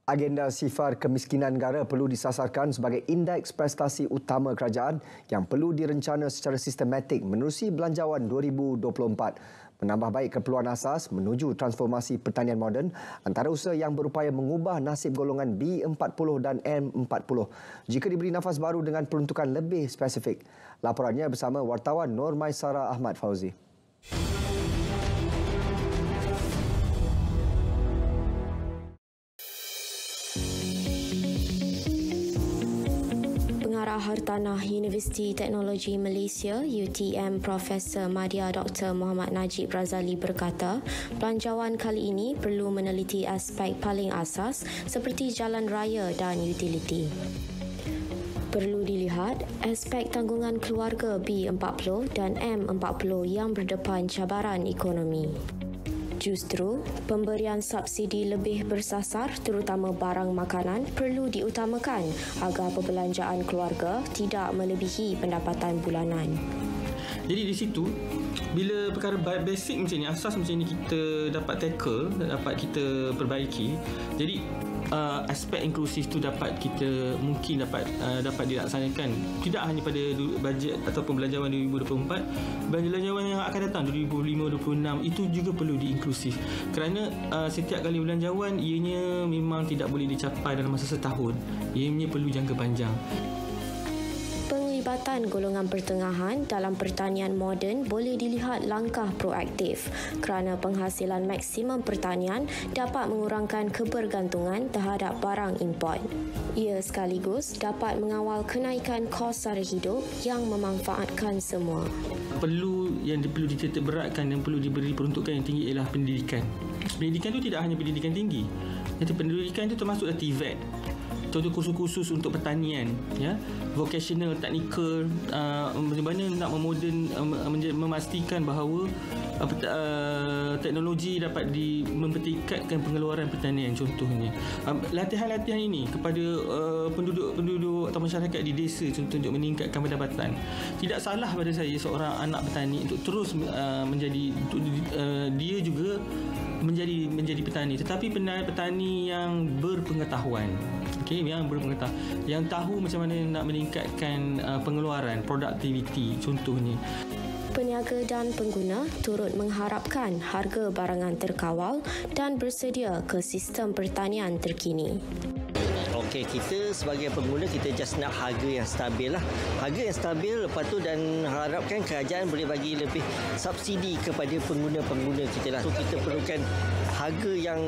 Agenda sifar kemiskinan negara perlu disasarkan sebagai indeks prestasi utama kerajaan yang perlu direncana secara sistematik menerusi Belanjawan 2024. Menambah baik keperluan asas menuju transformasi pertanian moden antara usaha yang berupaya mengubah nasib golongan B40 dan M40 jika diberi nafas baru dengan peruntukan lebih spesifik. Laporannya bersama wartawan Nur Maisara Ahmad Fauzi. Pengarah Hartanah Universiti Teknologi Malaysia UTM Profesor Madya Dr. Muhammad Najib Razali berkata, belanjawan kali ini perlu meneliti aspek paling asas seperti jalan raya dan utiliti. Perlu dilihat aspek tanggungan keluarga B40 dan M40 yang berdepan cabaran ekonomi. Justru, pemberian subsidi lebih bersasar terutama barang makanan perlu diutamakan agar perbelanjaan keluarga tidak melebihi pendapatan bulanan. Jadi di situ, bila perkara basic macam ni, asas macam ni kita dapat tackle, dapat kita perbaiki, jadi aspek inklusif tu dapat kita mungkin dapat dilaksanakan tidak hanya pada bajet ataupun belanjawan 2024, belanjawan yang akan datang 2025-26 itu juga perlu diinklusif kerana setiap kali belanjawan ianya memang tidak boleh dicapai dalam masa setahun, ianya perlu jangka panjang. Penglibatan golongan pertengahan dalam pertanian moden boleh dilihat langkah proaktif kerana penghasilan maksimum pertanian dapat mengurangkan kebergantungan terhadap barang import. Ia sekaligus dapat mengawal kenaikan kos sara hidup yang memanfaatkan semua. Perlu dititik beratkan dan perlu diberi peruntukan yang tinggi ialah pendidikan. Pendidikan itu tidak hanya pendidikan tinggi. Jadi pendidikan itu termasuk TVET. Contoh kursus-kursus untuk pertanian, ya, vocational, technical, bagaimana nak memastikan bahawa teknologi dapat mempertingkatkan pengeluaran pertanian contohnya. Latihan-latihan ini kepada penduduk atau masyarakat di desa contoh untuk meningkatkan pendapatan. Tidak salah pada saya seorang anak petani untuk terus dia juga menjadi petani, tetapi petani yang berpengetahuan. Okey, yang tahu macam mana nak meningkatkan pengeluaran, produktiviti contohnya. Peniaga dan pengguna turut mengharapkan harga barangan terkawal dan bersedia ke sistem pertanian terkini. Okey, kita sebagai pengguna kita just nak harga yang stabil lah. Harga yang stabil, lepas tu dan harapkan kerajaan boleh bagi lebih subsidi kepada pengguna-pengguna kita lah. So kita perlukan harga yang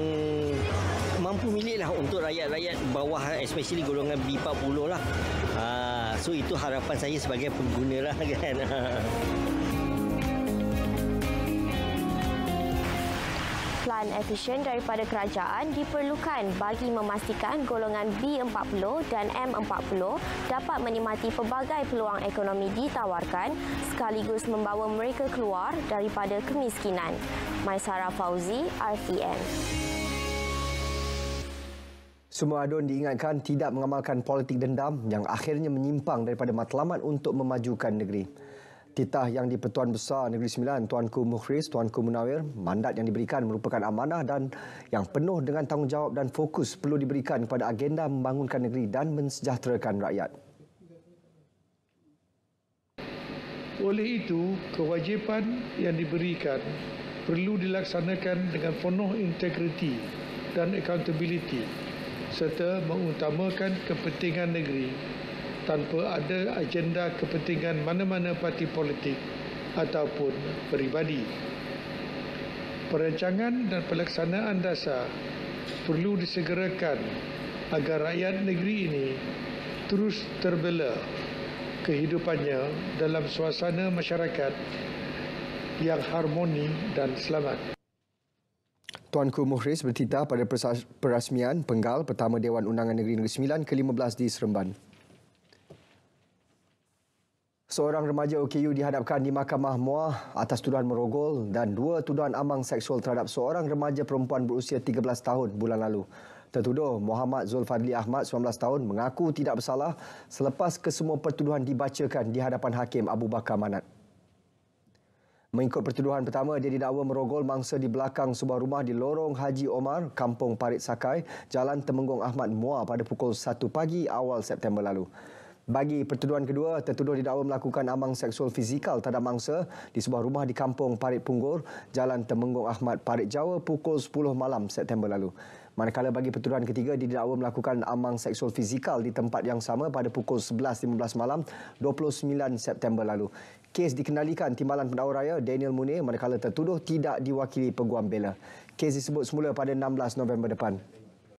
mampu milik lah untuk rakyat-rakyat bawah, especially golongan B40 lah. So itu harapan saya sebagai pengguna lah kan. Plan efisien daripada kerajaan diperlukan bagi memastikan golongan B40 dan M40 dapat menikmati pelbagai peluang ekonomi ditawarkan sekaligus membawa mereka keluar daripada kemiskinan. Maisara Fauzi, RTM. Semua adun diingatkan tidak mengamalkan politik dendam yang akhirnya menyimpang daripada matlamat untuk memajukan negeri. Titah yang di-Pertuan Besar Negeri Sembilan, Tuanku Mukhris, Tuanku Munawir, mandat yang diberikan merupakan amanah dan yang penuh dengan tanggungjawab dan fokus perlu diberikan kepada agenda membangunkan negeri dan mensejahterakan rakyat. Oleh itu, kewajipan yang diberikan perlu dilaksanakan dengan penuh integriti dan accountability serta mengutamakan kepentingan negeri tanpa ada agenda kepentingan mana-mana parti politik ataupun peribadi. Perancangan dan pelaksanaan dasar perlu disegerakan agar rakyat negeri ini terus terbela kehidupannya dalam suasana masyarakat yang harmoni dan selamat. Tuanku Mukhris bertitah pada perasmian penggal pertama Dewan Undangan Negeri Negeri Sembilan ke-15 di Seremban. Seorang remaja OKU dihadapkan di Mahkamah Muar atas tuduhan merogol dan 2 tuduhan ambang seksual terhadap seorang remaja perempuan berusia 13 tahun bulan lalu. Tertuduh Muhammad Zulfadli Ahmad, 19 tahun, mengaku tidak bersalah selepas kesemua pertuduhan dibacakan di hadapan Hakim Abu Bakar Manat. Mengikut pertuduhan pertama, dia didakwa merogol mangsa di belakang sebuah rumah di Lorong Haji Omar, Kampung Parit Sakai, Jalan Temenggung Ahmad Muar pada pukul 1 pagi awal September lalu. Bagi pertuduhan kedua, tertuduh didakwa melakukan amang seksual fizikal terhadap mangsa di sebuah rumah di Kampung Parit Punggur, Jalan Temenggung Ahmad, Parit Jawa pukul 10 malam September lalu. Manakala bagi pertuduhan ketiga, dia didakwa melakukan amang seksual fizikal di tempat yang sama pada pukul 11.15 malam 29 September lalu. Kes dikenalikan Timbalan Pendakwa Raya Daniel Munir manakala tertuduh tidak diwakili peguam bela. Kes disebut semula pada 16 November depan.